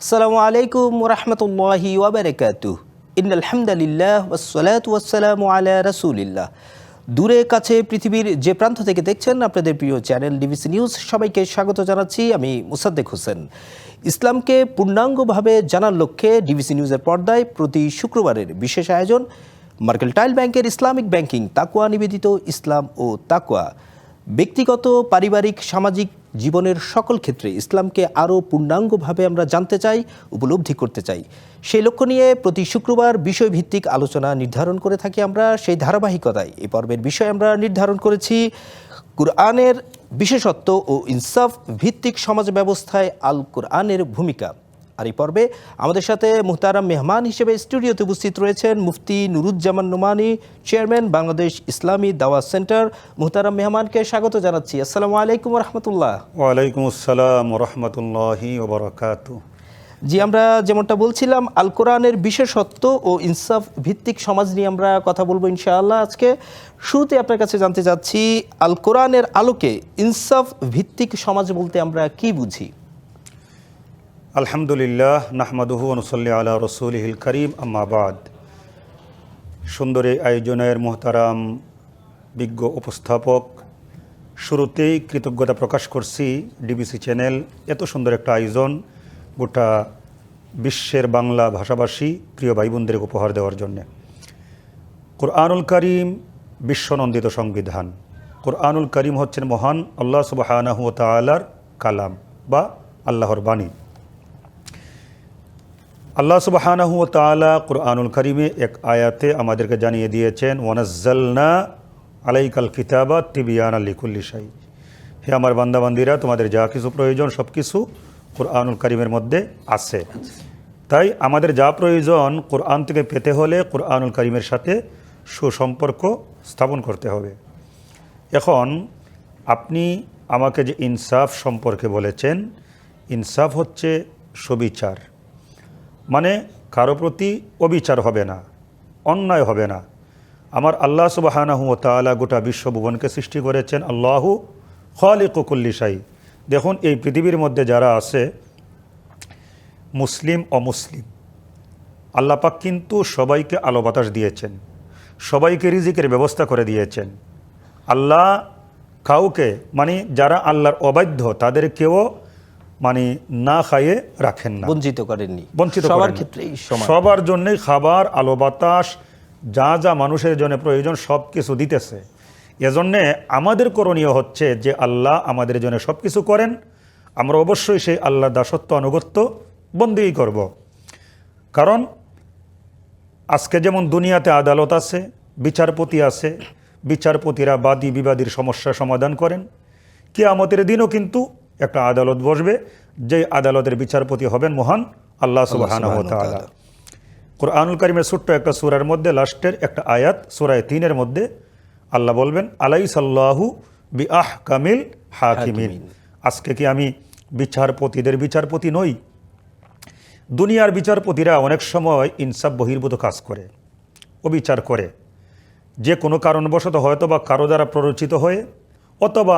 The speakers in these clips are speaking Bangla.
আসসালামু আলাইকুম রহমতুল্লাহি ওয়াবারাকাতুহ। ইন্নাল হামদুলিল্লাহ ওয়াসসালাতু ওয়াসসালামু আলা রাসূলিল্লাহ। দূরে কাছে পৃথিবীর যে প্রান্ত থেকে দেখছেন আপনাদের প্রিয় চ্যানেল ডিবিসি নিউজ, সবাইকে স্বাগত জানাচ্ছি। আমি মুসাদ্দেক হোসেন। ইসলামকে পূর্ণাঙ্গভাবে জানার লক্ষ্যে ডিবিসি নিউজের পর্দায় প্রতি শুক্রবারের বিশেষ আয়োজন মার্কেন্টাইল ব্যাংকের ইসলামিক ব্যাংকিং, তাকওয়া নিবেদিত ইসলাম ও তাকওয়া। ব্যক্তিগত, পারিবারিক, সামাজিক জীবনের সকল ক্ষেত্রে ইসলামকে আরও পূর্ণাঙ্গভাবে আমরা জানতে চাই, উপলব্ধি করতে চাই। সেই লক্ষ্য নিয়ে প্রতি শুক্রবার বিষয়ভিত্তিক আলোচনা নির্ধারণ করে থাকি আমরা। সেই ধারাবাহিকতায় এই পর্বের বিষয় আমরা নির্ধারণ করেছি কুরআনের বিশেষত্ব ও ইনসাফ ভিত্তিক সমাজ ব্যবস্থায় আল কুরআনের ভূমিকা। আর এই পর্বে আমাদের সাথে মুহতারাম মেহমান হিসেবে স্টুডিওতে উপস্থিত রয়েছেন মুফতি নুরুজ্জামান নোমানী, চেয়ারম্যান বাংলাদেশ ইসলামী দাওয়াত সেন্টার। মুহতারাম মেহমানকে স্বাগত জানাচ্ছি। আসসালামু আলাইকুম রহমতুল্লাহ। ওয়ালাইকুম আসসালাম রহমতুল্লাহি ওয়া বারাকাতুহু। জি, আমরা যেমনটা বলছিলাম আল কোরআনের বিশেষত্ব ও ইনসাফ ভিত্তিক সমাজ নিয়ে আমরা কথা বলবো ইনশাআল্লাহ। আজকে শুরুতে আপনার কাছে জানতে চাচ্ছি, আল কোরআনের আলোকে ইনসাফ ভিত্তিক সমাজ বলতে আমরা কি বুঝি? আলহামদুলিল্লাহ, নাহমাদুহু ওয়া নুসাল্লি আলা রাসূলিহিল কারীম, আম্মা বাদ। সুন্দর এই আয়োজনের মোহতারাম বিজ্ঞ উপস্থাপক, শুরুতেই কৃতজ্ঞতা প্রকাশ করছি ডিবিসি চ্যানেল এত সুন্দর একটা আয়োজন গোটা বিশ্বের বাংলা ভাষাভাষী প্রিয় ভাই বোনদের উপহার দেওয়ার জন্যে। কুরআনুল কারীম বিশ্বনন্দিত সংবিধান। কুরআনুল কারীম হচ্ছেন মহান আল্লাহ সুবহানাহু ওয়া তাআলার কালাম বা আল্লাহর বাণী। আল্লাহ সুবহানাহু ওয়া তাআলা কুরআনুল কারীমে এক আয়াতে আমাদেরকে জানিয়ে দিয়েছেন, ওয়ানাজ্জালনা আলাইকাল কিতাবা তিবিয়ানাল লিকুল্লি শাই। হে আমার বান্দাবান্দিরা, তোমাদের যা কিছু প্রয়োজন সব কিছু কুরআনুল কারীমের মধ্যে আছে। তাই আমাদের যা প্রয়োজন কুরআন থেকে পেতে হলে কুরআনুল কারীমের সাথে সুসম্পর্ক স্থাপন করতে হবে। এখন আপনি আমাকে যে ইনসাফ সম্পর্কে বলেছেন, ইনসাফ হচ্ছে সুবিচার, মানে কারো প্রতি অবিচার হবে না, অন্যায় হবে না। আমার আল্লাহ সুবহানাহু ওয়া তাআলা গোটা বিশ্বভুবনকে সৃষ্টি করেছেন। আল্লাহু খালিকু কুল্লি শাই। দেখুন, এই পৃথিবীর মধ্যে যারা আছে মুসলিম অমুসলিম, আল্লাহ পাক কিন্তু সবাইকে আলো বাতাস দিয়েছেন, সবাইকে রিজিকের ব্যবস্থা করে দিয়েছেন। আল্লাহ কাউকে, মানে যারা আল্লাহর অবাধ্য তাদেরকেও মানে না খাইয়ে রাখেন না, বঞ্চিত করেননি, বঞ্চিত সবার করেন। ক্ষেত্রেই সমান। সবার জন্যই খাবার, আলো বাতাস, যা যা মানুষের জন্য প্রয়োজন সব কিছু দিতেছে। এজন্যে আমাদের করণীয় হচ্ছে যে আল্লাহ আমাদের জন্য সব কিছু করেন, আমরা অবশ্যই সেই আল্লাহর দাসত্ব আনুগত্য বন্দেগী করব। কারণ আজকে যেমন দুনিয়াতে আদালত আছে, বিচারপতি আছে, বিচারপতিরা বাদী বিবাদীর সমস্যা সমাধান করেন। কিয়ামতের দিনও কিন্তু একটা আদালত বসবে, যে আদালতের বিচারপতি হবেন মহান আল্লাহ সুবহানাহু ওয়া তাআলা। কুরআনুল কারীমের ছোট্ট একটা সূরার মধ্যে লাস্টের একটা আয়াত, সূরা ৩-এর মধ্যে আল্লাহ বলবেন, আলাইসাল্লাহু বিআহকামিল হাকিমিন। আজকে কি আমি বিচারপতিদের বিচারপতি নই? দুনিয়ার বিচারপতিরা অনেক সময় ইনসাফ বহির্ভূত কাজ করে, অবিচার করে, যে কোনো কারণবশত হয়তো বা কারো দ্বারা প্ররোচিত হয়ে অথবা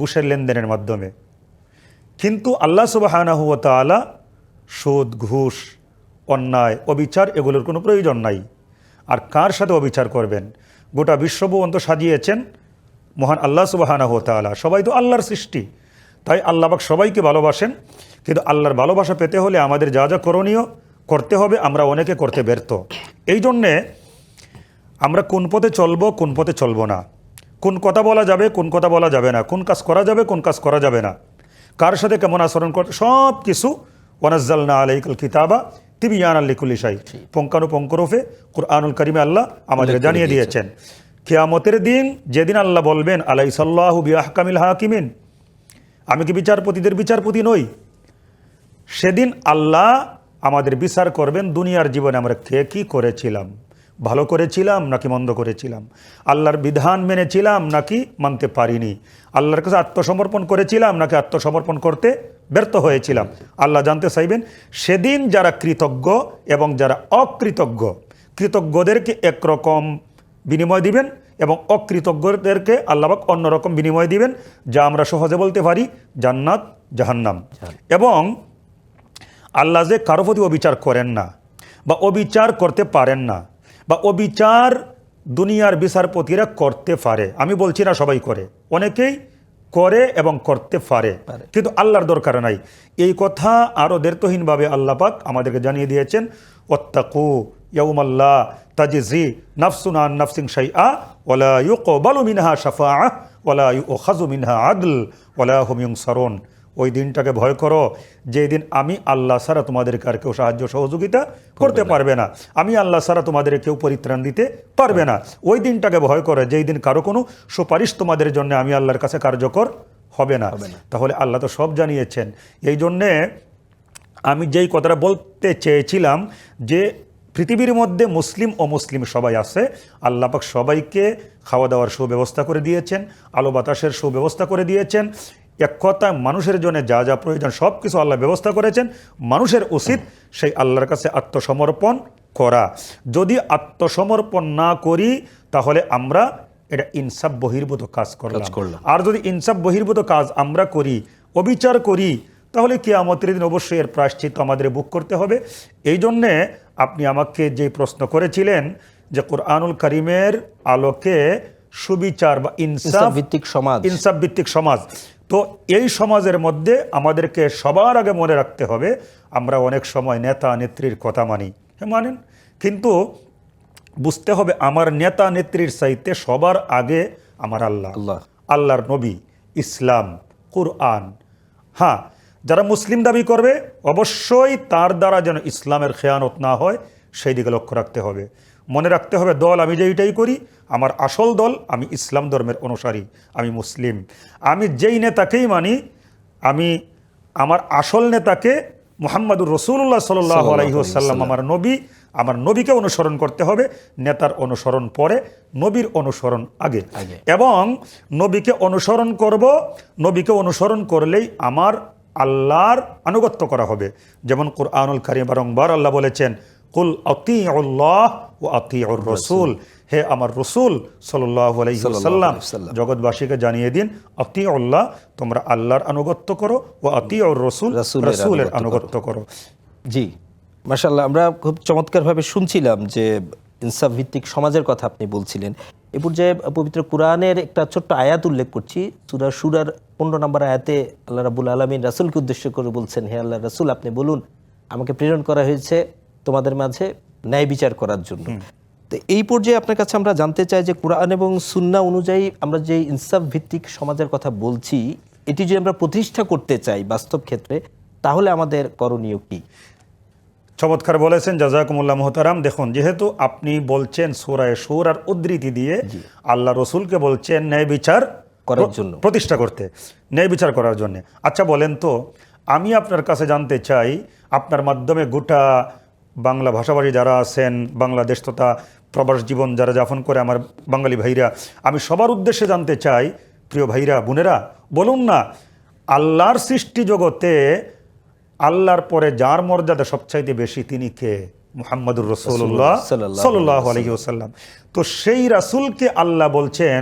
ঘুষের লেনদেনের মাধ্যমে। কিন্তু আল্লাহ সুবহানাহু ওয়া তাআলা সুদ, ঘুষ, অন্যায়, অবিচার এগুলোর কোনো প্রয়োজন নাই। আর কার সাথে অবিচার করবেন? গোটা বিশ্বভুবন তো সাজিয়েছেন মহান আল্লাহ সুবহানাহু ওয়া তাআলা। সবাই তো আল্লাহর সৃষ্টি, তাই আল্লাহ পাক সবাইকে ভালোবাসেন। কিন্তু আল্লাহর ভালোবাসা পেতে হলে আমাদের যা যা করণীয় করতে হবে আমরা অনেকে করতে ব্যর্থ। এই জন্যে আমরা কোন পথে চলবো, কোন পথে চলবো না, কোন কথা বলা যাবে, কোন কথা বলা যাবে না, কোন কাজ করা যাবে, কোন কাজ করা যাবে না, কার সাথে কেমন আচরণ করতে, সব কিছু ওয়ানাজ্জালনা আলাইকাল কিতাবা তিবিয়ানাল লিকুল্লি শাই, পুঙ্খানুপুঙ্খরূপে কুরআনুল কারীমে আল্লাহ আমাদের জানিয়ে দিয়েছেন। কিয়ামতের দিন যেদিন আল্লাহ বলবেন, আলাইসাল্লাহু বিআহকামিল হাকিমিন, আমি কি বিচারপতিদের বিচারপতি নই? সেদিন আল্লাহ আমাদের বিচার করবেন দুনিয়ার জীবনে আমরা কে কী করেছিলাম, ভালো করেছিলাম নাকি মন্দ করেছিলাম, আল্লাহর বিধান মেনেছিলাম নাকি মানতে পারিনি, আল্লাহর কাছে আত্মসমর্পণ করেছিলাম নাকি আত্মসমর্পণ করতে ব্যর্থ হয়েছিলাম। আল্লাহ জানতে চাইবেন। সেদিন যারা কৃতজ্ঞ এবং যারা অকৃতজ্ঞ, কৃতজ্ঞদেরকে একরকম বিনিময় দিবেন এবং অকৃতজ্ঞদেরকে আল্লাহ পাক অন্যরকম বিনিময় দিবেন, যা আমরা সহজে বলতে পারি জান্নাত, জাহান্নাম। এবং আল্লাহ যে কারো প্রতি অবিচার করেন না বা অবিচার করতে পারেন না বা অবিচার দুনিয়ার বিচারপতিরা করতে পারে, আমি বলছি না সবাই করে, অনেকেই করে এবং করতে পারে, কিন্তু আল্লাহর দরকার নাই। এই কথা আরও দ্ব্যর্থহীনভাবে আল্লাহ পাক আমাদেরকে জানিয়ে দিয়েছেন, ওয়াত্তাকু ইয়াউমাল্লা তাজজি নাফসুন আন নাফসিন শাইআ ওয়ালা ইউকবালু মিনহা শাফাআহ ওয়ালা ইউখাযু মিনহা আদল ওয়ালা হুম ইউনসারুন। ওই দিনটাকে ভয় করো, যে দিন আমি আল্লাহ ছাড়া তোমাদেরকে আর কেউ সাহায্য সহযোগিতা করতে পারবে না, আমি আল্লাহ ছাড়া তোমাদের কেউ পরিত্রাণ দিতে পারবে না। ওই দিনটাকে ভয় করো, যেই দিন কারো কোনো সুপারিশ তোমাদের জন্য আমি আল্লাহর কাছে কার্যকর হবে না। তাহলে আল্লাহ তো সব জানিয়েছেন। এই জন্যে আমি যেই কথাটা বলতে চেয়েছিলাম যে পৃথিবীর মধ্যে মুসলিম ও মুসলিম সবাই আছে, আল্লাহ পাক সবাইকে খাওয়া দাওয়ার সুব্যবস্থা করে দিয়েছেন, আলো বাতাসের সুব্যবস্থা করে দিয়েছেন। এক কথায় মানুষের জন্য যা যা প্রয়োজন সব কিছু আল্লাহ ব্যবস্থা করেছেন। মানুষের উচিত সেই আল্লাহর কাছে আত্মসমর্পণ করা। যদি আত্মসমর্পণ না করি তাহলে আমরা এটা ইনসাফ বহির্ভূত কাজ করলাম। আর যদি ইনসাফ বহির্ভূত কাজ আমরা করি, অবিচার করি, তাহলে কিয়ামতের দিন অবশ্যই এর প্রায়শ্চিত্ত আমাদের বুক করতে হবে। এই জন্যে আপনি আমাকে যে প্রশ্ন করেছিলেন যে কোরআনুল কারীমের আলোকে সুবিচার বা ইনসাফ ভিত্তিক সমাজ, তো এই সমাজের মধ্যে আমাদেরকে সবার আগে মনে রাখতে হবে, আমরা অনেক সময় নেতা নেত্রীর কথা মানি, হ্যাঁ মানেন, কিন্তু বুঝতে হবে আমার নেতা নেত্রীর চাইতে সবার আগে আমার আল্লাহ, আল্লাহর নবী, ইসলাম, কুরআন। হ্যাঁ, যারা মুসলিম দাবি করবে অবশ্যই তার দ্বারা যেন ইসলামের খেয়ানত না হয় সেই দিকে লক্ষ্য রাখতে হবে। মনে রাখতে হবে দল আমি যেইটাই করি, আমার আসল দল আমি ইসলাম ধর্মের অনুসারী, আমি মুসলিম। আমি যেই নেতাকেই মানি, আমি আমার আসল নেতাকে মুহাম্মাদুর রাসূলুল্লাহ সাল্লাল্লাহু আলাইহি ওয়াসাল্লাম আমার নবী, আমার নবীকে অনুসরণ করতে হবে। নেতার অনুসরণ পরে, নবীর অনুসরণ আগে। এবং নবীকে অনুসরণ করব, নবীকে অনুসরণ করলেই আমার আল্লাহর আনুগত্য করা হবে। যেমন কুরআনুল কারীম বারংবার আল্লাহ বলেছেন, কুল আতিউল্লাহ ওয়া আতিউর রাসূল, হে আমার রাসূল সাল্লাল্লাহু আলাইহি ওয়াসাল্লাম জগৎবাসীকে জানিয়ে দিন, আতিউল্লাহ তোমরা আল্লাহর আনুগত্য করো, ওয়া আতিউর রাসূল রাসূলের আনুগত্য করো। জি, মাশাআল্লাহ, আমরা খুব চমৎকারভাবে শুনছিলাম যে ইনসাফ ভিত্তিক সমাজের কথা আপনি বলছিলেন। এ পর্যায়ে পবিত্র কোরআনের একটা ছোট্ট আয়াত উল্লেখ করছি, সূরা শুরার 15 নম্বর আয়াতে আল্লাহ রাব্বুল আলামিন রাসূলকে উদ্দেশ্য করে বলছেন, হে আল্লাহর রাসূল আপনি বলুন আমাকে প্রেরণ করা হয়েছে তোমাদের মাঝে ন্যায় বিচার করার জন্য। তো এই পর্যায়ে আপনার কাছে আমরা জানতে চাই যে কোরআন এবং সুন্নাহ অনুযায়ী আমরা যে ইনসাফ ভিত্তিক সমাজের কথা বলছি, এটি যদি আমরা প্রতিষ্ঠা করতে চাই বাস্তব ক্ষেত্রে, তাহলে আমাদের করণীয় কি? চমৎকার বলেছেন, জাযাকুমুল্লাহ মুহতারাম। দেখুন, যেহেতু আপনি বলছেন সূরা শুরার উদ্ধৃতি দিয়ে আল্লাহ রসুলকে বলছেন ন্যায় বিচার করার জন্য, প্রতিষ্ঠা করতে, ন্যায় বিচার করার জন্য। আচ্ছা বলেন তো, আমি আপনার কাছে জানতে চাই, আপনার মাধ্যমে গোটা বাংলা ভাষাভাষী যারা আছেন, বাংলাদেশ তথা প্রবাস জীবন যারা যাপন করে আমার বাঙালি ভাইরা, আমি সবার উদ্দেশ্যে জানতে চাই, প্রিয় ভাইরা বোনেরা, বলুন না আল্লাহর সৃষ্টি জগতে আল্লাহর পরে যার মর্যাদা সবচাইতে বেশি তিনি কে? মুহাম্মাদুর রাসূলুল্লাহ সাল্লাল্লাহু আলাইহি ওয়াসাল্লাম। তো সেই রাসূলকে আল্লাহ বলছেন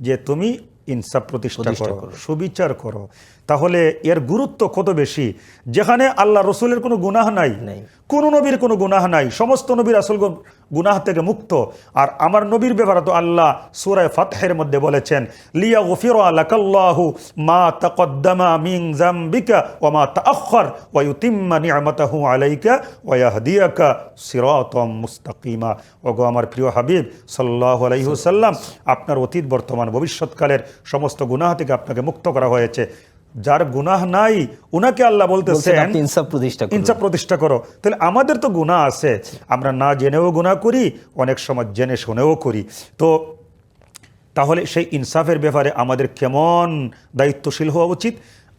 যে তুমি ইনসাফ প্রতিষ্ঠা করো, সুবিচার করো। তাহলে এর গুরুত্ব কত বেশি, যেখানে আল্লাহ রসুলের কোনো গুনাহ নাই, কোনো নবীর কোনো গুনাহ নাই, সমস্ত নবীর আসল গুনাহ থেকে মুক্ত। আর আমার নবীর ব্যাপারে তো আল্লাহ সূরা ফাতহের মধ্যে বলেছেন, লিয়াগফিরা লাকাল্লাহু মা তাকদ্দামা মিন যামবিকা ওয়া মা তাআখার ওয়া ইউতিম্মা নি'মাতাহু আলাইকা ওয়া ইয়াহদিয়াকা সিরাতাম মুস্তাকিমা। ওগো আমার প্রিয় হাবিব সাল্লাল্লাহু আলাইহি ওয়াসাল্লাম, আপনার অতীত বর্তমান ভবিষ্যৎকালের সমস্ত গুনাহ থেকে আপনাকে মুক্ত করা হয়েছে। যার গুনাহ নাই উনাকে আল্লাহ বলতেছেন ইনসাফ প্রতিষ্ঠা করো। তাহলে আমাদের তো গুনাহ আছে, আমরা না জেনেও গুনাহ করি, অনেক সময় জেনে শুনেও করি। তো তাহলে সেই ইনসাফের ব্যাপারে আমাদের কেমন দায়িত্বশীল হওয়া উচিত?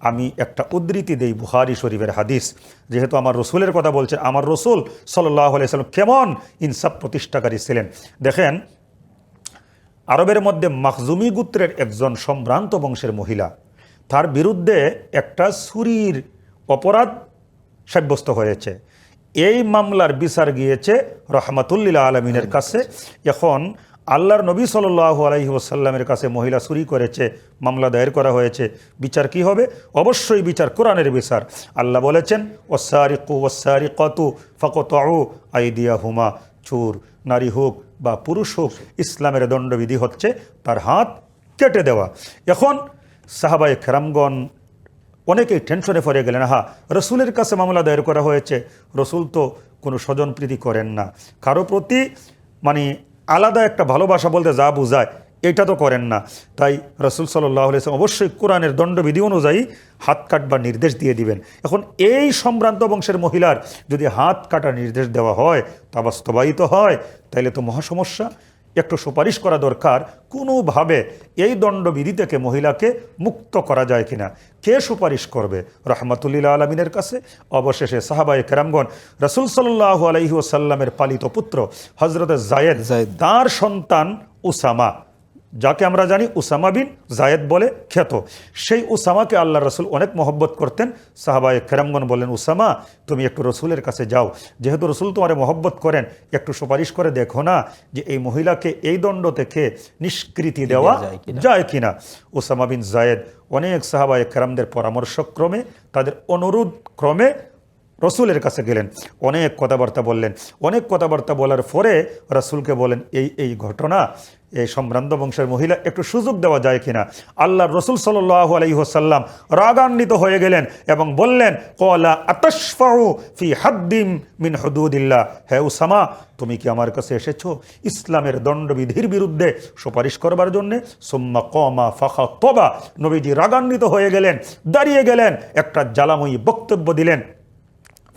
আমি একটা উদ্ধৃতি দেই বুখারী শরীফের হাদিস, যেহেতু আমার রসুলের কথা বলছেন, আমার রসুল সাল্লাল্লাহু আলাইহি ওয়াসাল্লাম কেমন ইনসাফ প্রতিষ্ঠাকারী ছিলেন। দেখেন, আরবের মধ্যে মাখজুমি গোত্রের একজন সম্ভ্রান্ত বংশের মহিলা, তার বিরুদ্ধে একটা চুরির অপরাধ সাব্যস্ত হয়েছে। এই মামলার বিচার গিয়েছে রহমাতুল লিল আলামিনের কাছে। এখন আল্লাহর নবী সাল্লাল্লাহু আলাইহি ওয়াসাল্লামের কাছে মহিলা চুরি করেছে, মামলা দায়ের করা হয়েছে, বিচার কি হবে? অবশ্যই বিচার কোরআনের বিচার। আল্লাহ বলেছেন ওয়াসারিকু ওয়াসারিকাতু ফাকতাউ আইদিয়াহুমা, চোর নারী হোক বা পুরুষ হোক, ইসলামের দণ্ডবিধি হচ্ছে তার হাত কেটে দেওয়া। এখন সাহাবায়ে কেরামগণ অনেকেই টেনশনে পড়ে গেলেন, রসুলের কাছে মামলা দায়ের করা হয়েছে, রসুল তো কোনো স্বজনপ্রীতি করেন না, কারো প্রতি মানে আলাদা একটা ভালোবাসা বলতে যা বোঝায় এটা তো করেন না, তাই রসুল সাল্লাল্লাহু আলাইহি ওয়াসাল্লাম অবশ্যই কোরআনের দণ্ডবিধি অনুযায়ী হাত কাটবার নির্দেশ দিয়ে দিবেন। এখন এই সম্ভ্রান্ত বংশের মহিলার যদি হাত কাটার নির্দেশ দেওয়া হয়, তা বাস্তবায়িত হয়, তাইলে তো মহা সমস্যা। একটু সুপারিশ করা দরকার, কোনোভাবে এই দণ্ডবিধি থেকে মহিলাকে মুক্ত করা যায় কিনা। কে সুপারিশ করবে? রহমাতুল্লিল আলমিনের কাছে। অবশেষে সাহাবায়ে কেরামগণ রাসূল সাল্লাল্লাহু আলাইহি ওয়াসাল্লামের পালিত পুত্র হযরত জায়েদ, তার সন্তান উসামা, যাকে আমরা জানি উসামা বিন জায়েদ বলে খ্যাত, সেই উসামাকে আল্লাহ রসুল অনেক মহব্বত করতেন। সাহাবায়ে কেরামগণ বললেন, উসামা তুমি একটু রসুলের কাছে যাও, যেহেতু রসুল তোমার মহব্বত করেন, একটু সুপারিশ করে দেখো না যে এই মহিলাকে এই দণ্ড থেকে নিষ্কৃতি দেওয়া যায় কিনা। উসামা বিন জায়েদ অনেক সাহাবায়ে কেরামদের পরামর্শক্রমে, তাদের অনুরোধ ক্রমে রসুলের কাছে গেলেন, অনেক কথাবার্তা বললেন। অনেক কথাবার্তা বলার পরে রসুলকে বলেন, এই ঘটনা, এই সম্ভ্রান্ত বংশের মহিলা, একটু সুযোগ দেওয়া যায় কিনা। আল্লাহ রসুল সাল্লাল্লাহু আলাইহি ওয়াসাল্লাম রাগান্বিত হয়ে গেলেন এবং বললেন, ক্বালা আতাশফাউ ফি হাদ্দিম মিন হুদুদিল্লাহ, হে উসামা তুমি কি আমার কাছে এসেছো ইসলামের দণ্ডবিধির বিরুদ্ধে সুপারিশ করবার জন্যে? সুম্মা ক্বামা ফাখাতাবা, নবীজি রাগান্বিত হয়ে গেলেন, দাঁড়িয়ে গেলেন, একটা জ্বালাময়ী বক্তব্য দিলেন।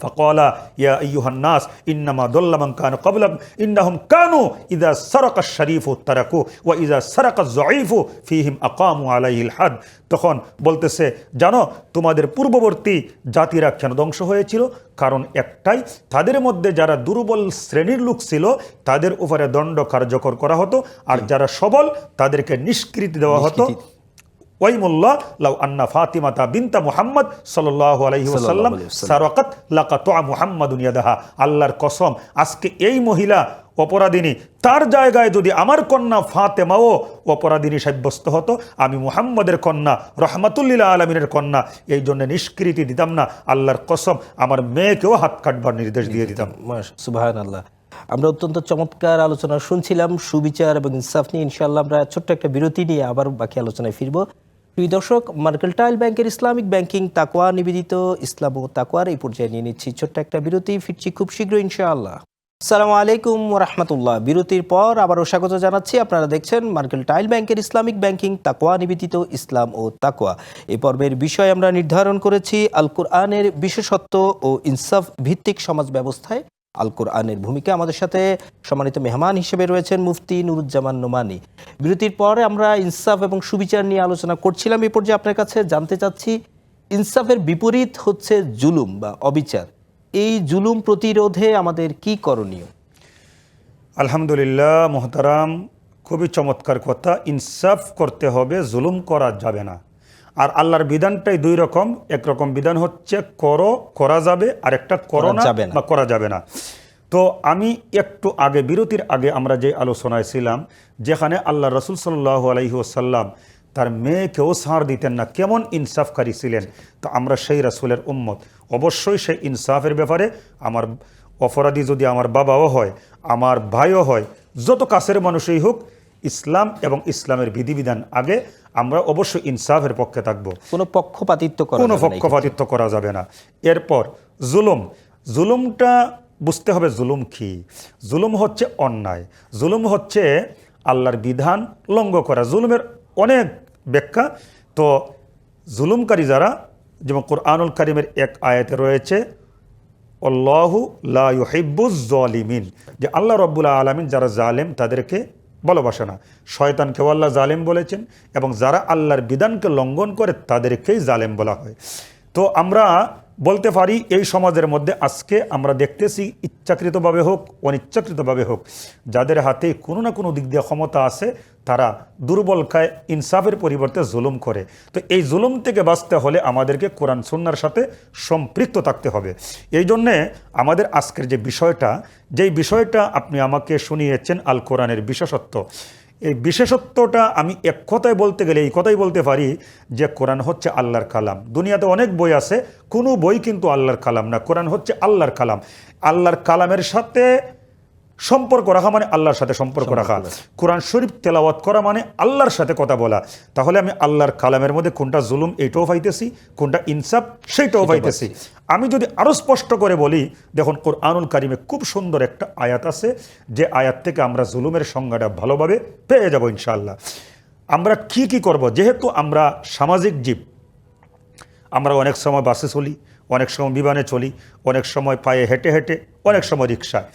فقال يا أيها الناس إنما ضل من كان قبلكم إنهم كانوا إذا سرق الشريف تركوه وإذا سرق الضعيف فيهم أقاموا عليه الحد। তখন বলতেছে, জানো তোমাদের পূর্ববর্তী জাতিরা কেন ধ্বংস হয়েছিল? কারণ একটাই, তাদের মধ্যে যারা দুর্বল শ্রেণীর লোক ছিল তাদের উপরে দণ্ড কার্যকর করা হতো, আর যারা সবল তাদেরকে নিষ্কৃতি দেওয়া হতো। ওয়াইমুল্লাহ লাউ আন্না ফাতিমাতা বিনতা মুহাম্মদ সাল্লাল্লাহু আলাইহি ওয়াসাল্লাম সারাকাত লাকাতা মুহাম্মাদুন ইয়াদাহা, আল্লাহর কসম আজকে এই মহিলা অপরাধিনী, তার জায়গায় যদি আমার কন্যা ফাতেমাও অপরাধিনী সাব্যস্ত হতো, আমি মুহাম্মদের কন্যা, রহমাতুল্লিল আলমিনের কন্যা, এই জন্য নিষ্কৃতি দিতাম না, আল্লাহর কসম আমার মেয়েকেও হাত কাটবার নির্দেশ দিয়ে দিতাম। সুবহানাল্লাহ। আমরা অত্যন্ত চমৎকার আলোচনা শুনছিলাম সুবিচার এবং ইনসাফ নিয়ে। ইনশাআল্লাহ আমরা ছোট্ট একটা বিরতি নিয়ে আবার বাকি আলোচনায় ফিরবো। প্রিয় দর্শক, মার্কেন্টাইল ব্যাংকের ইসলামিক ব্যাংকিং তাকওয়া নিবেদিত ইসলাম ও তাকওয়ার এই পর্যায়ে নিয়ে নিচ্ছি ছোট্ট একটা বিরতি, ফিরছি খুব শীঘ্রই ইনশাআল্লাহ। আসসালামু আলাইকুম ওয়া রাহমাতুল্লাহ। বিরতির পর আবারও স্বাগত জানাচ্ছি। আপনারা দেখছেন মার্কেন্টাইল ব্যাংকের ইসলামিক ব্যাংকিং তাকওয়া নিবেদিত ইসলাম ও তাকওয়া। এই পর্বের বিষয় আমরা নির্ধারণ করেছি আল কোরআনের বিশেষত্ব ও ইনসাফ ভিত্তিক সমাজ ব্যবস্থায় আল কোরআনের ভূমিকা। আমাদের সাথে সম্মানিত মেহমান হিসেবে রয়েছেন মুফতি নুরুজ্জামান নোমানী। বিরতির পরে আমরা ইনসাফ এবং সুবিচার নিয়ে আলোচনা করছিলাম। এই পর্যায়ে আপনার কাছে জানতে চাচ্ছি, ইনসাফের বিপরীত হচ্ছে জুলুম বা অবিচার। এই জুলুম প্রতিরোধে আমাদের কি করণীয়? আলহামদুলিল্লাহ মোহতারাম, খুবই চমৎকার কথা। ইনসাফ করতে হবে, জুলুম করা যাবে না। আর আল্লাহর বিধানটাই দুই রকম, একরকম বিধান হচ্ছে করা যাবে, আর একটা করা যাবে না। তো আমি একটু আগে, বিরতির আগে আমরা যে আলোচনায় ছিলাম, যেখানে আল্লাহ রসুল সাল্লাল্লাহু আলাইহি ওয়াসাল্লাম তার মেয়েকেও ছাড় দিতেন না, কেমন ইনসাফকারী ছিলেন। তো আমরা সেই রাসূলের উম্মত, অবশ্যই সেই ইনসাফের ব্যাপারে, আমার অপরাধী যদি আমার বাবাও হয়, আমার ভাইও হয়, যত কাছের মানুষই হোক, ইসলাম এবং ইসলামের বিধিবিধান আগে, আমরা অবশ্যই ইনসাফের পক্ষে থাকবো। কোনো পক্ষপাতিত্ব করা যাবে না। এরপর জুলুমটা বুঝতে হবে। জুলুম কি? জুলুম হচ্ছে অন্যায়, জুলুম হচ্ছে আল্লাহর বিধান লঙ্ঘন করা। জুলুমের অনেক ব্যাখ্যা। তো জুলুমকারী যারা, যেমন কোরআনুল কারীমের এক আয়াতে রয়েছে, আল্লাহু লা ইউহিব্বুজ জালিমিন, যে আল্লাহ রাব্বুল আলামিন যারা জালেম তাদেরকে ভালোবাসে না। শয়তানকেও আল্লাহ জালেম বলেছেন, এবং যারা আল্লাহর বিধানকে লঙ্ঘন করে তাদেরকেই জালেম বলা হয়। তো আমরা বলতে পারি এই সমাজের মধ্যে আজকে আমরা দেখতেছি ইচ্ছাকৃতভাবে হোক অনিচ্ছাকৃতভাবে হোক যাদের হাতে কোনো না কোনো দিক দিয়ে ক্ষমতা আছে তারা দুর্বলকায় ইনসাফের পরিবর্তে জুলুম করে। তো এই জুলুম থেকে বাঁচতে হলে আমাদেরকে কোরআন সুন্নাহর সাথে সম্পৃক্ত থাকতে হবে। এই জন্যে আমাদের আজকের যে বিষয়টা আপনি আমাকে শুনিয়েছেন আল কোরআনের বিশেষত্ব, এই বিশেষত্বটা আমি এক কথায় বলতে গেলে এই কথাই বলতে পারি যে কোরআন হচ্ছে আল্লাহর কালাম। দুনিয়াতে অনেক বই আছে, কোনো বই কিন্তু আল্লাহর কালাম না। কোরআন হচ্ছে আল্লাহর কালাম। আল্লাহর কালামের সাথে সম্পর্ক রাখা মানে আল্লাহর সাথে সম্পর্ক রাখা। কোরআন শরীফ তেলাওয়াত করা মানে আল্লাহর সাথে কথা বলা। তাহলে আমি আল্লাহর কালামের মধ্যে কোনটা জুলুম এইটাও পাইতেছি, কোনটা ইনসাফ সেইটাও পাইতেছি। আমি যদি আরও স্পষ্ট করে বলি, দেখুন কোরআনুল কারিমে খুব সুন্দর একটা আয়াত আছে, যে আয়াত থেকে আমরা জুলুমের সংজ্ঞাটা ভালোভাবে পেয়ে যাব ইনশাআল্লাহ। আমরা কি করব, যেহেতু আমরা সামাজিক জীব, আমরা অনেক সময় বাসে চলি, অনেক সময় বিমানে চলি, অনেক সময় পায়ে হেঁটে হেঁটে, অনেক সময় রিক্সায়,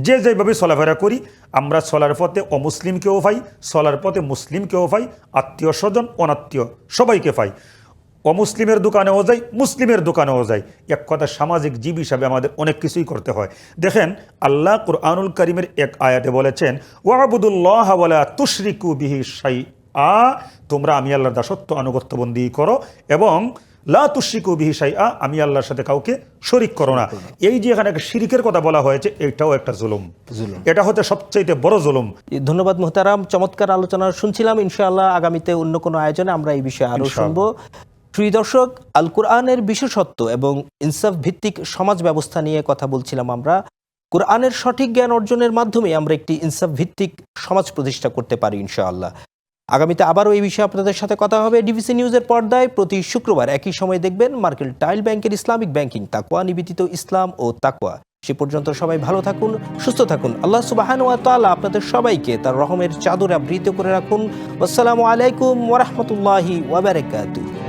যেভাবে চলাফেরা করি আমরা চলার পথে অমুসলিমকেও পাই, চলার পথে মুসলিমকেও পাই, আত্মীয় স্বজন অনাত্মীয় সবাইকে পাই। অমুসলিমের দোকানেও যাই, মুসলিমের দোকানেও যাই। এক কথা সামাজিক জীব হিসাবে আমাদের অনেক কিছুই করতে হয়। দেখেন আল্লাহ কুরআনুল কারীমের এক আয়াতে বলেছেন, ওয়াবুদুল্লাহ ওয়ালা তুশরিকু বিহি শাইআ, তোমরা আমি আল্লাহর দাসত্ব আনুগত্য বন্দী করো এবং লা তুশরিকু বিহি শাইআ, আমি আল্লাহর সাথে কাউকে শরীক করো না। এই যে এখানে একটা শিরিকের কথা বলা হয়েছে, এটাও একটা জুলুম। এটা হচ্ছে সবচেয়ে বড় জুলুম। ধন্যবাদ মুহতারাম, চমৎকার আলোচনা শুনছিলাম। ইনশাআল্লাহ আগামীতে অন্য কোনো আয়োজনে আমরা এই বিষয়ে আরো শুনবো। প্রিয় দর্শক, আল কোরআনের বিশেষত্ব এবং ইনসাফ ভিত্তিক সমাজ ব্যবস্থা নিয়ে কথা বলছিলাম আমরা। কোরআনের সঠিক জ্ঞান অর্জনের মাধ্যমে আমরা একটি ইনসাফ ভিত্তিক সমাজ প্রতিষ্ঠা করতে পারি ইনশাআল্লাহ। আগামীতে আবারও এই বিষয়ে আপনাদের সাথে কথা হবে ডিবিসি নিউজের পর্দায়। প্রতি শুক্রবার একই সময় দেখবেন মার্কেল টাইল ব্যাংকের ইসলামিক ব্যাংকিং, তাকওয়া নিবেদিত ইসলাম ও তাকওয়া। সে পর্যন্ত সবাই ভালো থাকুন, সুস্থ থাকুন। আল্লাহ সুবহানাহু ওয়া তাআলা আপনাদের সবাইকে তার রহমের চাদরে আবৃত করে রাখুন। আসসালামু আলাইকুম ওয়া রাহমাতুল্লাহি ওয়া বারাকাতুহু।